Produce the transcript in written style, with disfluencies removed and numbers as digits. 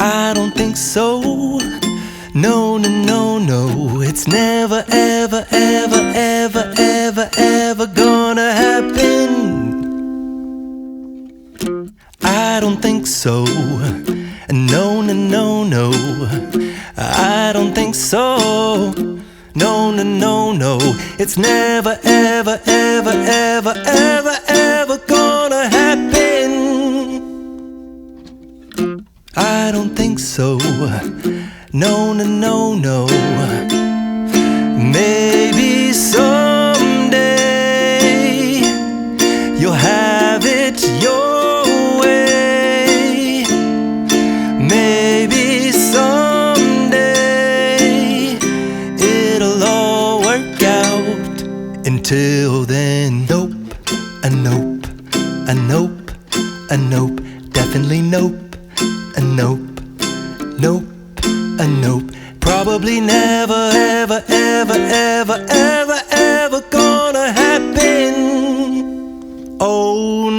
I don't think so. No, no, no, no. It's never, ever, ever, ever, ever, ever gonna happen. I don't think so. No, no, no, no. I don't think so. No, no, no, no. It's never, ever, ever, ever, ever, ever gonna happen. I don't think so. No, no, no, no. Maybe someday you'll have it your way. Maybe someday it'll all work out. Until then, nope, a nope, a nope, a nope, definitely nope, a nope, nope, a nope. Probably never, ever, ever, ever, ever, ever gonna happen. Oh